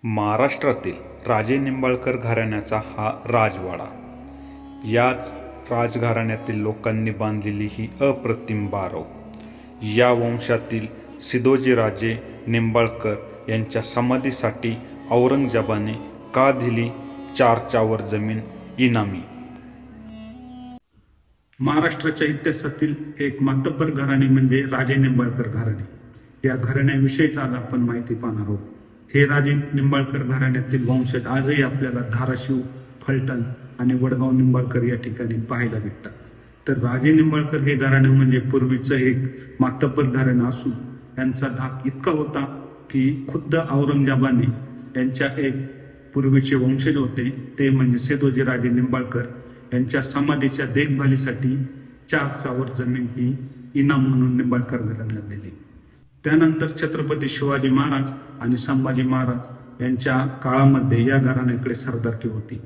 महाराष्ट्रातील राजे निंबाळकर घराण्याचा हा राजवाडा. याच राजघराण्यातील लोकांनी बांधलेली ही अप्रतिम बारव. या वंशातील सिदोजीराजे निंबाळकर यांच्या समाधीसाठी औरंगजेबाने का दिली 4 जमीन इनामी? महाराष्ट्राच्या इतिहासातील एक मातब्बर घराणे म्हणजे राजे निंबाळकर घराणे. या घराण्याविषयीच आज आपण माहिती पाहणार आहोत. हे राजे निंबाळकर घराण्यातील वंशज आजही आपल्याला धाराशिव, फलटण आणि वडगाव निंबाळकर या ठिकाणी पाहायला भेटतात. तर राजे निंबाळकर हे घराणे म्हणजे पूर्वीचं एक मातब्बर घराणं असून यांचा धाक इतका होता की खुद्द औरंगजेबाने यांच्या एक पूर्वीचे वंशज होते ते म्हणजे सिदोजीराजे निंबाळकर यांच्या समाधीच्या देखभालीसाठी 4 जमीन ही इनाम म्हणून निंबाळकर घराण्याला दिली. त्यानंतर छत्रपती शिवाजी महाराज आणि संभाजी महाराज यांच्या काळामध्ये या घराण्याकडे सरदारकी होती.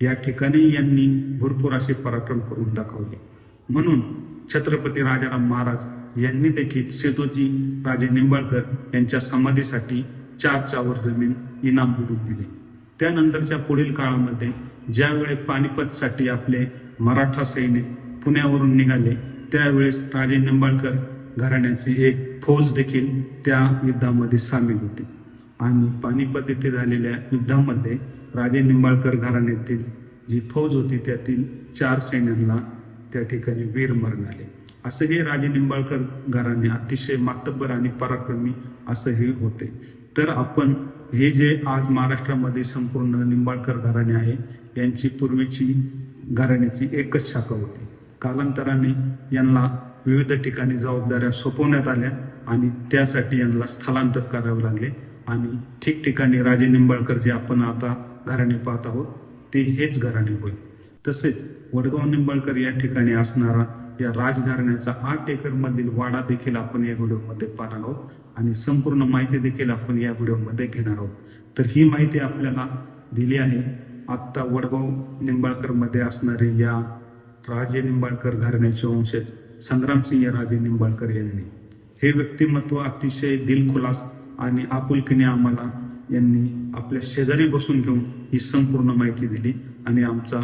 या ठिकाणी यांनी भरपूर असे पराक्रम करून दाखवले. म्हणून छत्रपती राजाराम महाराज यांनी देखील सिदोजी राजे निंबाळकर यांच्या समाधीसाठी 4 जमीन इनाम म्हणून दिली. त्यानंतरच्या पुढील काळामध्ये ज्यावेळी पानिपतसाठी आपले मराठा सैनिक पुण्यावरून निघाले त्यावेळेस राजे निंबाळकर घराण्याची एक फौज देखील त्या युद्धामध्ये सामील होती आणि पानिपत येथे झालेल्या युद्धामध्ये राजे निंबाळकर घराण्यातील जी फौज होती त्यातील 4 सैन्यांना त्या ठिकाणी वीरमरण आले. असं हे राजे निंबाळकर घराणे अतिशय मातब्बर आणि पराक्रमी असं हे होते. तर आपण हे जे आज महाराष्ट्रामध्ये संपूर्ण निंबाळकर घराणे आहे यांची पूर्वीची घराण्याची एकच शाखा होती. कालांतराने यांना विविध ठिकाणी जबाबदाऱ्या सोपवण्यात आल्या आणि त्यासाठी यांना स्थलांतर करावे लागले आणि ठिकठिकाणी राजे निंबाळकर जे आपण आता घराणे पाहत आहोत ते हेच घराणे होय. तसेच वडगाव निंबाळकर या ठिकाणी असणारा या राजघराण्याचा 8 एकर मधील वाडा देखील आपण या व्हिडिओमध्ये पाहणार आहोत आणि संपूर्ण माहिती देखील आपण या व्हिडिओमध्ये घेणार आहोत. तर ही माहिती आपल्याला दिली आहे आत्ता वडगाव निंबाळकर मध्ये असणारे या राजे निंबाळकर घराण्याचे वंशज संग्रामसिंह राजे निंबाळकर यांनी. हे व्यक्तिमत्व अतिशय दिलखुलास आणि आपुलकीने आम्हाला यांनी आपल्या शेजारी बसून घेऊन ही संपूर्ण माहिती दिली आणि आमचा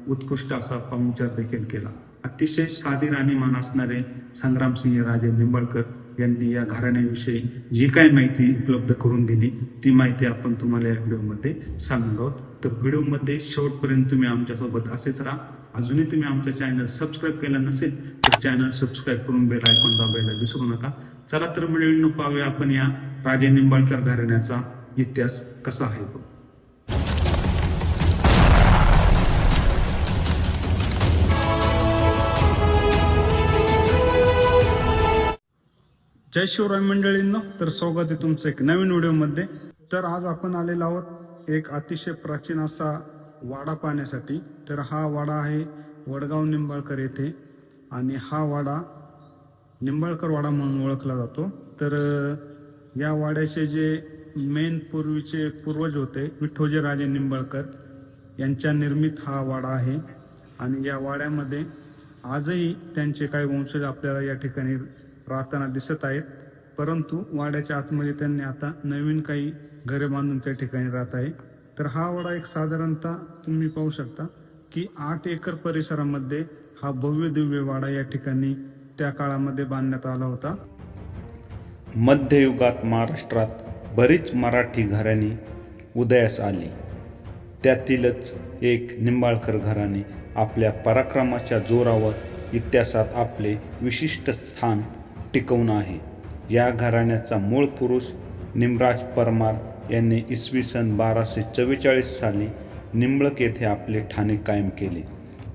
उत्कृष्ट असा पाहुणचार देखील केला. अतिशय साधी राहणीमान असणारे संग्रामसिंह राजे निंबाळकर यांनी या घराण्याविषयी जी काही माहिती उपलब्ध करून दिली ती माहिती आपण तुम्हाला या व्हिडिओमध्ये सांगणार आहोत. तर व्हिडिओमध्ये शेवटपर्यंत तुम्ही आमच्यासोबत असेच राहा. अजूनही तुम्ही आमचा चॅनल सबस्क्राईब केला नसेल तर चॅनल सबस्क्राईब करून बेल आयकॉन दाबायला विसरू नका. चला तर मिळून पाहूया आपण या राजे निंबाळकर घराण्याचा इतिहास कसा आहे. जय शिवराय मंडळींनो, तर स्वागत आहे तुमचं एक नवीन व्हिडिओमध्ये. तर आज आपण आलेलो आहोत एक अतिशय प्राचीन असा वाडा पाहण्यासाठी. तर हा वाडा आहे वडगाव निंबाळकर येथे आणि हा वाडा निंबाळकर वाडा म्हणून ओळखला जातो. तर या वाड्याचे जे मेन पूर्वीचे पूर्वज होते विठ्ठोजी राजे निंबाळकर यांच्या निर्मित हा वाडा आहे आणि या वाड्यामध्ये आजही त्यांचे काही वंशज आपल्याला या ठिकाणी राहताना दिसत आहेत. परंतु वाड्याच्या आतमध्ये त्यांनी आता नवीन काही घरे बांधून त्या ठिकाणी राहत आहे. तर हा वाडा एक साधारणतः तुम्ही पाहू शकता की 8 एकर परिसरामध्ये हा भव्य दिव्य वाडा या ठिकाणी त्या काळामध्ये बांधण्यात आला होता. मध्ययुगात महाराष्ट्रात बरीच मराठी घराणी उदयास आली. त्यातीलच एक निंबाळकर घराणे आपल्या पराक्रमाच्या जोरावर इतिहासात आपले विशिष्ट स्थान टिकवून आहे. या घराण्याचा मूळ पुरुष निमराज परमार यांनी इसवी सन 1244 साली निंबळक येथे आपले ठाणे कायम केले.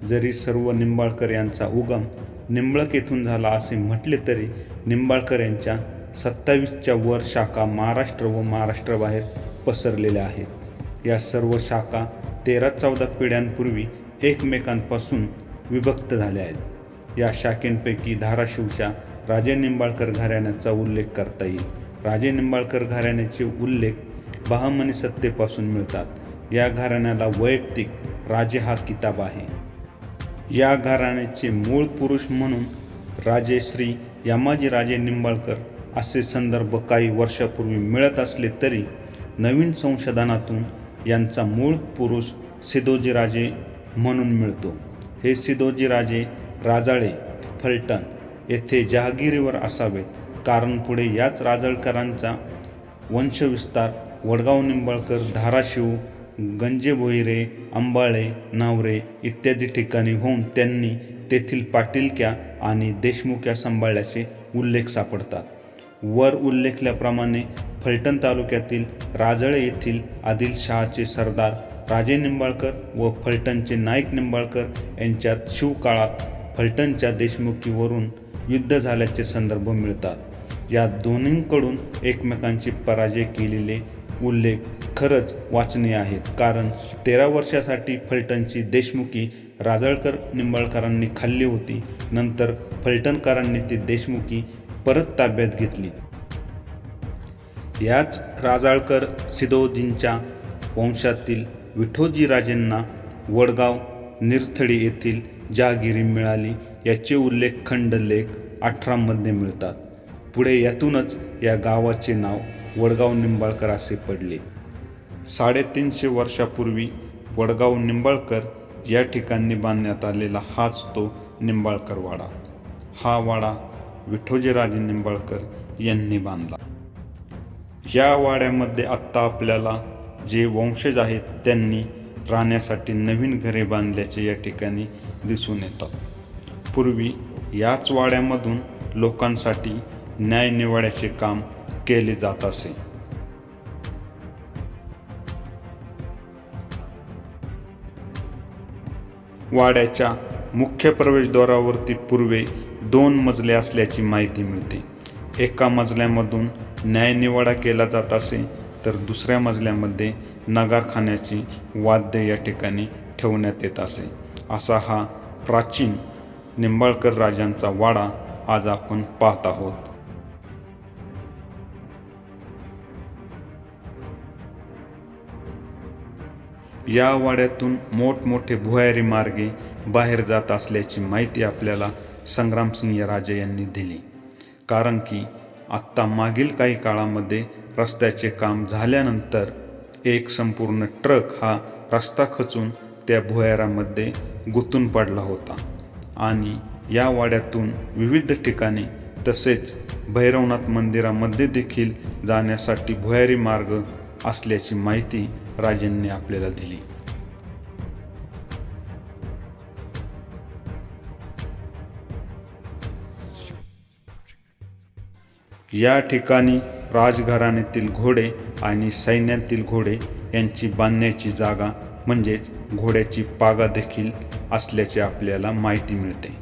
जरी सर्व निंबाळकर यांचा उगम निंबळक येथून झाला असे म्हटले तरी निंबाळकर यांच्या 27च्या वर शाखा महाराष्ट्र व महाराष्ट्राबाहेर पसरलेल्या आहेत. या सर्व शाखा 13-14 पिढ्यांपूर्वी एकमेकांपासून विभक्त झाल्या आहेत. या शाखेंपैकी धाराशिवच्या राजे निंबाळकर घराण्याचा उल्लेख करता येईल. राजे निंबाळकर घराण्याचे उल्लेख बहामनी सत्तेपासून मिळतात. या घराण्याला वैयक्तिक राजे हा किताब आहे. या घराण्याचे मूळ पुरुष म्हणून राजे श्री यमाजी राजे निंबाळकर असे संदर्भ काही वर्षापूर्वी मिळत असले तरी नवीन संशोधनातून यांचा मूळ पुरुष सिदोजीराजे म्हणून मिळतो. हे सिदोजीराजे राजाळे फलटण येथे जहागिरीवर असावेत, कारण पुढे याच राजळकरांचा वंशविस्तार वडगाव निंबाळकर, धाराशिव, गंजेभोईरे, अंबाळे, नावरे इत्यादी ठिकाणी होऊन त्यांनी तेथील पाटीलक्या आणि देशमुख्या सांभाळल्याचे उल्लेख सापडतात. वर उल्लेखल्याप्रमाणे फलटण तालुक्यातील राजळे येथील आदिलशहाचे सरदार राजे निंबाळकर व फलटणचे नाईक निंबाळकर यांच्यात शिवकाळात फलटणच्या देशमुखीवरून युद्ध झाल्याचे संदर्भ मिळतात. या दोन्हींकडून एकमेकांची पराजय केलेले उल्लेख खरंच वाचनीय आहेत, कारण 13 वर्षासाठी फलटणची देशमुखी राजळकर निंबाळकरांनी खाल्ली होती. नंतर फलटणकरांनी ती देशमुखी परत ताब्यात घेतली. याच राजळकर सिदोजींच्या वंशातील विठोजीराजेंना वडगाव निरथडी येथील जहागिरी मिळाली याचे उल्लेख खंड लेख 18 मध्ये मिळतात. पुढे यातूनच या गावाचे नाव वडगाव निंबाळकर असे पडले. 350 वर्षापूर्वी वडगाव निंबाळकर या ठिकाणी बांधण्यात आलेला हाच तो निंबाळकर वाडा. हा वाडा विठोजीराजे निंबाळकर यांनी बांधला. या वाड्यामध्ये आत्ता आपल्याला जे वंशज आहेत त्यांनी राहण्यासाठी नवीन घरे बांधल्याचे या ठिकाणी दिसून येतात. पूर्वी याच वाड्यामधून लोकांसाठी न्यायनिवाड्याचे काम केले जात असे. वाड्याच्या मुख्य प्रवेशद्वारावरती पूर्वे 2 मजले असल्याची माहिती मिळते. एका मजल्यामधून न्यायनिवाडा केला जात असे, तर दुसऱ्या मजल्यामध्ये नगारखान्याची वाद्य या ठिकाणी ठेवण्यात येत असे. असा हा प्राचीन निंबाळकर राजांचा वाडा आज आपण पाहत आहोत. या वाड्यातून मोठमोठे भुयारी मार्गे बाहेर जात असल्याची माहिती आपल्याला संग्रामसिंह राजे यांनी दिली. कारण की आत्ता मागील काही काळामध्ये रस्त्याचे काम झाल्यानंतर एक संपूर्ण ट्रक हा रस्ता खचून त्या भुयारामध्ये गुंतून पडला होता आणि या वाड्यातून विविध ठिकाणी तसेच भैरवनाथ मंदिरामध्ये देखील जाण्यासाठी भुयारी मार्ग असल्याची माहिती राजेंनी आपल्याला दिली. या ठिकाणी राजघराण्यातील घोडे आणि सैन्यातील घोडे यांची बांधण्याची जागा म्हणजेच घोड्याची पागा देखील असल्याचे आपल्याला माहिती मिळते.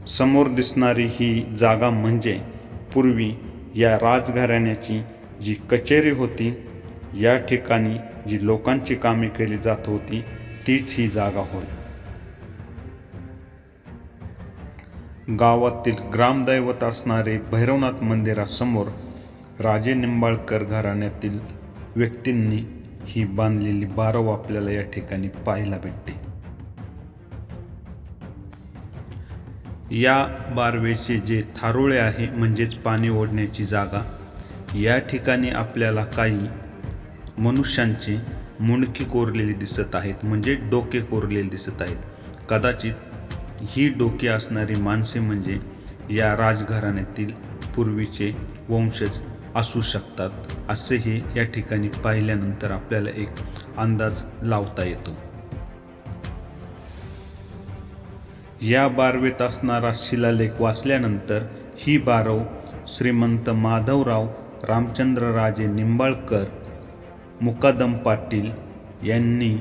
समोर दिसणारी ही जागा म्हणजे पूर्वी या राजघराण्याची जी कचेरी होती, या ठिकाणी जी लोकांची कामे केली जात होती तीच ही जागा होय. गावातील ग्रामदैवत असणारे भैरवनाथ मंदिरासमोर राजे निंबाळकर घराण्यातील व्यक्तींनी ही बांधलेली बारव आपल्याला या ठिकाणी पाहायला भेटते. या बारवेचे जे थारोळे आहे म्हणजेच पाणी ओढण्याची जागा, या ठिकाणी आपल्याला काही मनुष्यांचे मुंडकी कोरलेली दिसत आहेत, म्हणजे डोके कोरलेले दिसत आहेत. कदाचित ही डोके असणारी माणसे म्हणजे या राजघराण्यातील पूर्वीचे वंशज असू शकतात, असे हे या ठिकाणी पाहिल्यानंतर आपल्याला एक अंदाज लावता येतो. या बारवेत असणारा शिलालेख वाचल्यानंतर ही बारव श्रीमंत माधवराव रामचंद्रराजे निंबाळकर मुकादम पाटील यांनी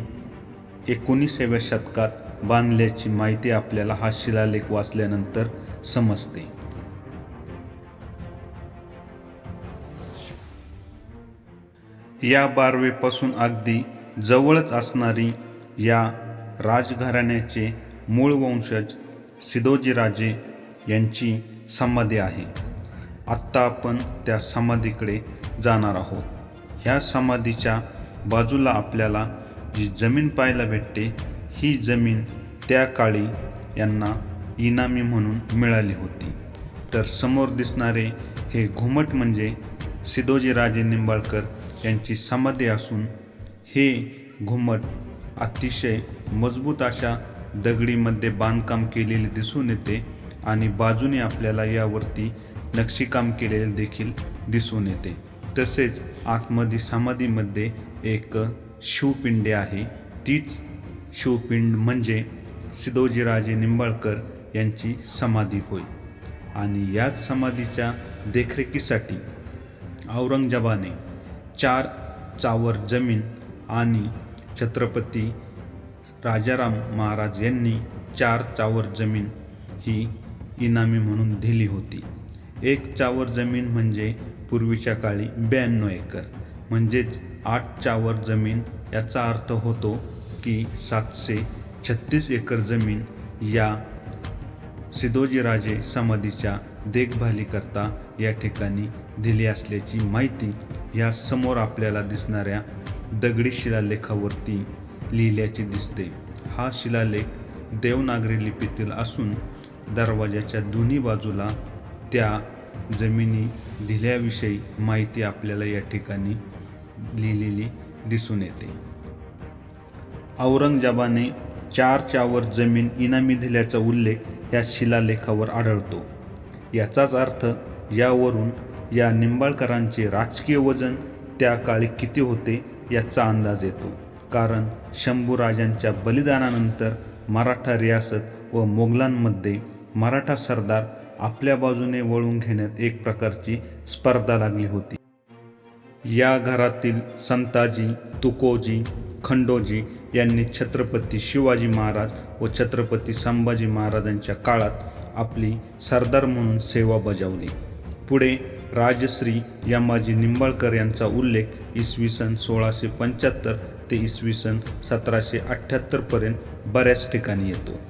19व्या शतकात बांधल्याची माहिती आपल्याला हा शिलालेख वाचल्यानंतर समजते. या बारवेपासून अगदी जवळच असणारी या राजघराण्याचे मूळ वंशज सिदोजीराजे यांची समाधी आहे. आत्ता आपण त्या समाधीकडे जाणार आहोत. ह्या समाधीच्या बाजूला आपल्याला जी जमीन पाहायला भेटते, ही जमीन त्या काळी यांना इनामी म्हणून मिळाली होती. तर समोर दिसणारे हे घुमट म्हणजे सिद्धोजीराजे निंबाळकर यांची समाधी असून हे घुमट अतिशय मजबूत अशा दगडीमध्ये बांधकाम केलेले दिसून येते आणि बाजूने आपल्याला यावरती नक्षीकाम केलेले देखील दिसून येते. तसेच आतमध्ये समाधीमध्ये एक शिवपिंडे आहे. तीच शिवपिंड म्हणजे सिद्धोजीराजे निंबाळकर यांची समाधी होय. आणि याच समाधीच्या देखरेखीसाठी औरंगजेबाने 4 चावर जमीन आणि छत्रपती राजाराम महाराज यांनी 4 चावर जमीन ही इनामी म्हणून दिली होती. 1 चावर जमीन म्हणजे पूर्वीच्या काळी 92 एकर, म्हणजेच 8 चावर जमीन. याचा अर्थ होतो की 736 एकर जमीन या सिद्धोजीराजे समाधीच्या देखभालीकरता या ठिकाणी दिली असल्याची माहिती या समोर आपल्याला दिसणाऱ्या दगडी शिलालेखावरती लिहिल्याची दिसते. हा शिलालेख देवनागरी लिपीतील असून दरवाजाच्या दोन्ही बाजूला त्या जमिनी दिल्याविषयी माहिती आपल्याला या ठिकाणी लिहिलेली दिसून येते. औरंगजेबाने 4 चावर जमीन इनामी दिल्याचा उल्लेख या शिलालेखावर आढळतो. याचाच अर्थ यावरून या निंबाळकरांचे राजकीय वजन त्या काळी किती होते याचा अंदाज येतो. कारण शंभूराजांच्या बलिदानानंतर मराठा रियासत व मोगलांमध्ये मराठा सरदार आपल्या बाजूने वळून घेण्यात एक प्रकारची स्पर्धा लागली होती. या घरातील संताजी, तुकोजी, खंडोजी यांनी छत्रपती शिवाजी महाराज व छत्रपती संभाजी महाराजांच्या काळात आपली सरदार म्हणून सेवा बजावली. पुढे राजश्री यमाजी निंबाळकर यांचा उल्लेख इसवी सन 1675 ते इसवी सन 1778 पर्यंत बऱ्याच ठिकाणी येतो.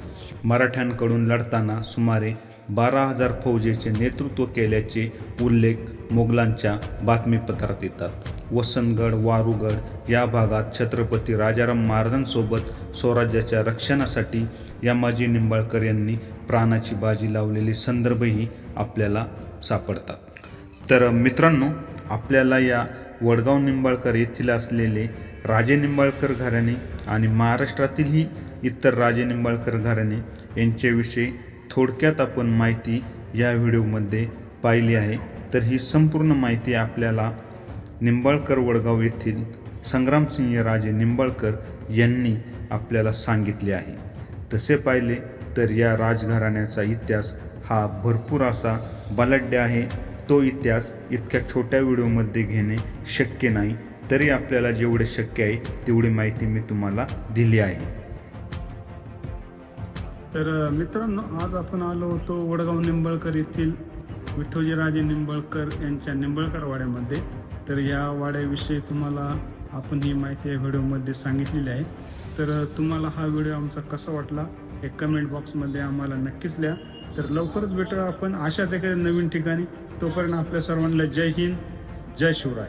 मराठ्यांकडून लढताना सुमारे 12,000 फौजेचे नेतृत्व केल्याचे उल्लेख मोगलांच्या बातमीपत्रात येतात. वसंतगड, वारूगड या भागात छत्रपती राजाराम महाराजांसोबत स्वराज्याच्या रक्षणासाठी यमाजी निंबाळकर यांनी प्राणाची बाजी लावलेले संदर्भही आपल्याला सापडतात. तर मित्रांनो, आपल्याला या वडगाव निंबाळकर येथील असलेले राजे निंबाळकर घराणे आणि महाराष्ट्रातीलही इतर राजे निंबाळकर घराणे यांच्याविषयी थोडक्यात आपण माहिती या व्हिडिओमध्ये पाहिली आहे. तर ही संपूर्ण माहिती आपल्याला निंबाळकर वडगाव येथील संग्रामसिंह राजे निंबाळकर यांनी आपल्याला सांगितले आहे. तसे पाहिले तर या राजघराण्याचा इतिहास हा भरपूर असा बलाढ्य आहे. तो इतिहास इतक्या छोट्या व्हिडिओमध्ये घेणे शक्य नाही, तरी आपल्याला जेवढे शक्य आहे तेवढी माहिती मी तुम्हाला दिली आहे. तर मित्रांनो, आज आपण आलो होतो वडगाव निंबाळकर येथील विठ्ठोजीराजे निंबाळकर यांच्या निंबाळकर वाड्यामध्ये. तर या वाड्याविषयी तुम्हाला आपण ही माहिती या व्हिडिओमध्ये सांगितलेली आहे. तर तुम्हाला हा व्हिडिओ आमचा कसा वाटला हे कमेंट बॉक्समध्ये आम्हाला नक्कीच लिहा. तर लवकरच भेटूया आपण अशाच एखाद्या नवीन ठिकाणी. तोपर्यंत आपल्या सर्वांना जय हिंद, जय शिवराय.